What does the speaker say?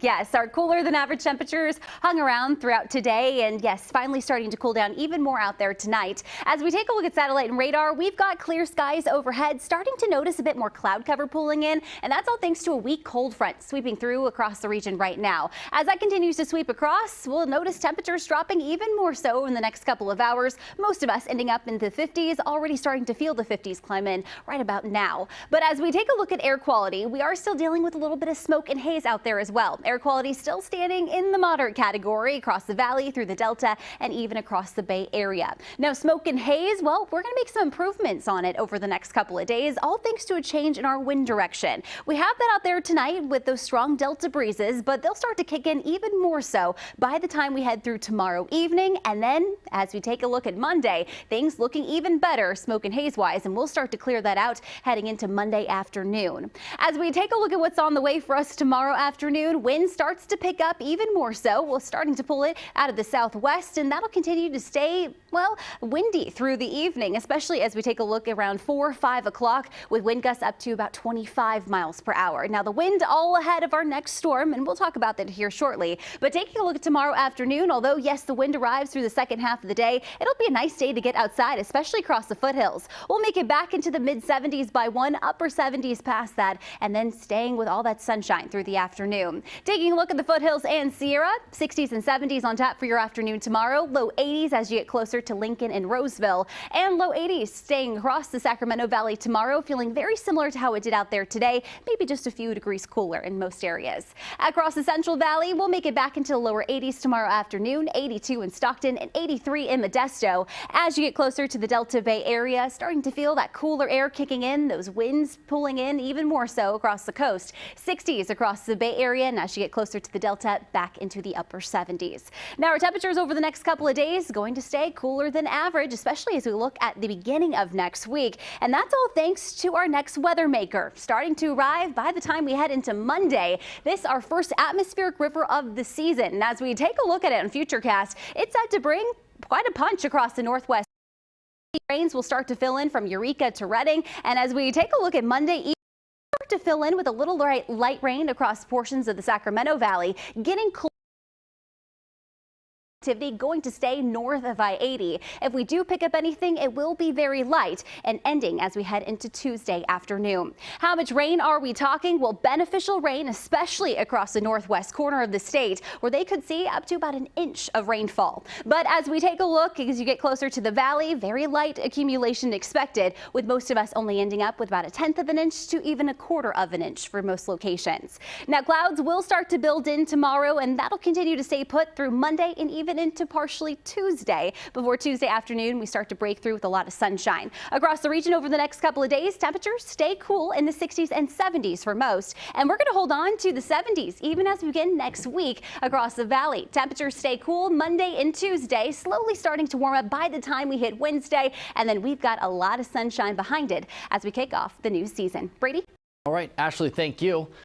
Yes, our cooler than average temperatures hung around throughout today, and yes, finally starting to cool down even more out there tonight. As we take a look at satellite and radar, we've got clear skies overhead, starting to notice a bit more cloud cover pulling in, and that's all thanks to a weak cold front sweeping through across the region right now. As that continues to sweep across, we'll notice temperatures dropping even more so in the next couple of hours. Most of us ending up in the 50s, already starting to feel the 50s climb in right about now. But as we take a look at air quality, we are still dealing with a little bit of smoke and haze out there as well. Air quality still standing in the moderate category across the valley, through the Delta, and even across the Bay Area. Now, smoke and haze, well, we're going to make some improvements on it over the next couple of days, all thanks to a change in our wind direction. We have that out there tonight with those strong Delta breezes, but they'll start to kick in even more so by the time we head through tomorrow evening. And then as we take a look at Monday, things looking even better smoke and haze wise, and we'll start to clear that out heading into Monday afternoon. As we take a look at what's on the way for us tomorrow afternoon, wind starts to pick up even more so. We're starting to pull it out of the southwest, and that'll continue to stay, well, windy through the evening, especially as we take a look around 4 or 5 o'clock with wind gusts up to about 25 miles per hour. Now, the wind all ahead of our next storm, and we'll talk about that here shortly. But taking a look at tomorrow afternoon, although, yes, the wind arrives through the second half of the day, it'll be a nice day to get outside, especially across the foothills. We'll make it back into the mid-70s by 1, upper 70s past that, and then staying with all that sunshine through the afternoon. Taking a look at the foothills and Sierra, 60s and 70s on tap for your afternoon tomorrow. Low 80s as you get closer to Lincoln and Roseville, and low 80s staying across the Sacramento Valley tomorrow, feeling very similar to how it did out there today, maybe just a few degrees cooler in most areas. Across the Central Valley, we'll make it back into the lower 80s tomorrow afternoon, 82 in Stockton and 83 in Modesto. As you get closer to the Delta Bay Area, starting to feel that cooler air kicking in, those winds pulling in even more so across the coast. 60s across the Bay Area, and as you get closer to the Delta, back into the upper 70s. Now, our temperatures over the next couple of days going to stay cooler than average, especially as we look at the beginning of next week. And that's all thanks to our next weather maker starting to arrive by the time we head into Monday. This our first atmospheric river of the season. And as we take a look at it on Futurecast, it's set to bring quite a punch across the northwest. Rains will start to fill in from Eureka to Redding. And as we take a look at Monday evening, to fill in with a little light rain across portions of the Sacramento Valley, getting close. Activity going to stay north of I-80. If we do pick up anything, it will be very light and ending as we head into Tuesday afternoon. How much rain are we talking? Well, beneficial rain, especially across the northwest corner of the state, where they could see up to about an inch of rainfall. But as we take a look, as you get closer to the valley, very light accumulation expected, with most of us only ending up with about 1/10 of an inch to even 1/4 of an inch for most locations. Now, clouds will start to build in tomorrow, and that'll continue to stay put through Monday and even into partially Tuesday. Before Tuesday afternoon, we start to break through with a lot of sunshine. Across the region over the next couple of days, temperatures stay cool in the 60s and 70s for most. And we're going to hold on to the 70s even as we begin next week across the valley. Temperatures stay cool Monday and Tuesday, slowly starting to warm up by the time we hit Wednesday. And then we've got a lot of sunshine behind it as we kick off the new season. Brady? All right, Ashley, thank you.